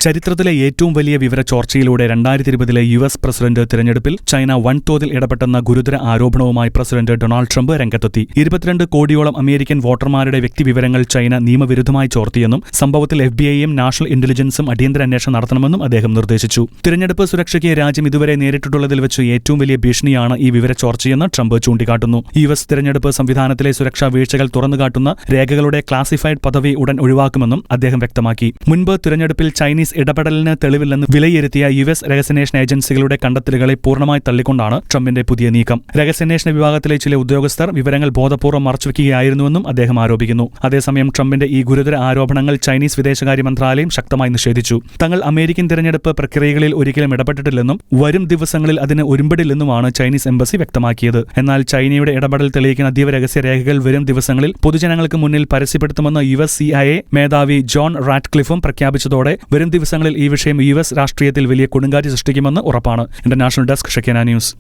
ചരിത്രത്തിലെ ഏറ്റവും വലിയ വിവരച്ചോർച്ചയിലൂടെ 2020 US പ്രസിഡന്റ് തിരഞ്ഞെടുപ്പിൽ ചൈന വൻതോതിൽ ഇടപെട്ടെന്ന ഗുരുതര ആരോപണവുമായി പ്രസിഡന്റ് ഡൊണാൾഡ് ട്രംപ് രംഗത്തെത്തി. 22 കോടിയോളം അമേരിക്കൻ വോട്ടർമാരുടെ വ്യക്തിവിവരങ്ങൾ ചൈന നിയമവിരുദ്ധമായി ചോർത്തിയെന്നും സംഭവത്തിൽ FBI-യും നാഷണൽ ഇന്റലിജൻസും അടിയന്തര അന്വേഷണം നടത്തണമെന്നും അദ്ദേഹം നിർദ്ദേശിച്ചു. തിരഞ്ഞെടുപ്പ് സുരക്ഷയ്ക്ക് രാജ്യം ഇതുവരെ നേരിട്ടിട്ടുള്ളതിൽ വെച്ച് ഏറ്റവും വലിയ ഭീഷണിയാണ് ഈ വിവരച്ചോർച്ചയെന്ന് ട്രംപ് ചൂണ്ടിക്കാട്ടുന്നു. US തിരഞ്ഞെടുപ്പ് സംവിധാനത്തിലെ സുരക്ഷാ വീഴ്ചകൾ തുറന്നുകാട്ടുന്ന രേഖകളുടെ ക്ലാസിഫൈഡ് പദവി ഉടൻ ഒഴിവാക്കുമെന്നും അദ്ദേഹം വ്യക്തമാക്കി. മുൻപ് തിരഞ്ഞെടുപ്പിൽ ചൈനീസ് ഇടപെടലിന് തെളിവില്ലെന്ന് വിലയിരുത്തിയ US രഹസ്യാന്വേഷണ ഏജൻസികളുടെ കണ്ടെത്തലുകളെ പൂർണ്ണമായി തള്ളിക്കൊണ്ടാണ് ട്രംപിന്റെ പുതിയ നീക്കം. രഹസ്യാന്വേഷണ വിഭാഗത്തിലെ ചില ഉദ്യോഗസ്ഥർ വിവരങ്ങൾ ബോധപൂർവ്വം മറച്ചുവെക്കുകയായിരുന്നുവെന്നും അദ്ദേഹം ആരോപിക്കുന്നു. അതേസമയം ട്രംപിന്റെ ഈ ഗുരുതര ആരോപണങ്ങൾ ചൈനീസ് വിദേശകാര്യ മന്ത്രാലയം ശക്തമായി നിഷേധിച്ചു. തങ്ങൾ അമേരിക്കൻ തിരഞ്ഞെടുപ്പ് പ്രക്രിയകളിൽ ഒരിക്കലും ഇടപെട്ടിട്ടില്ലെന്നും വരും ദിവസങ്ങളിൽ അതിന് ഒരുമ്പെടില്ലെന്നുമാണ് ചൈനീസ് എംബസി വ്യക്തമാക്കിയത്. എന്നാൽ ചൈനയുടെ ഇടപെടൽ തെളിയിക്കുന്ന അതീവ രഹസ്യ രേഖകൾ വരും ദിവസങ്ങളിൽ പൊതുജനങ്ങൾക്ക് മുന്നിൽ പരസ്യപ്പെടുത്തുമെന്ന് US CIA മേധാവി ജോൺ റാറ്റ്ക്ലിഫും പ്രഖ്യാപിച്ചതോടെ വരും ദിവസങ്ങളിൽ ഈ വിഷയം US രാഷ്ട്രീയത്തിൽ വലിയ കൊടുങ്കാറ്റ് സൃഷ്ടിക്കുമെന്ന് ഉറപ്പാണ്. ഇന്റർനാഷണൽ ഡെസ്ക് ഷെക്കേന ന്യൂസ്.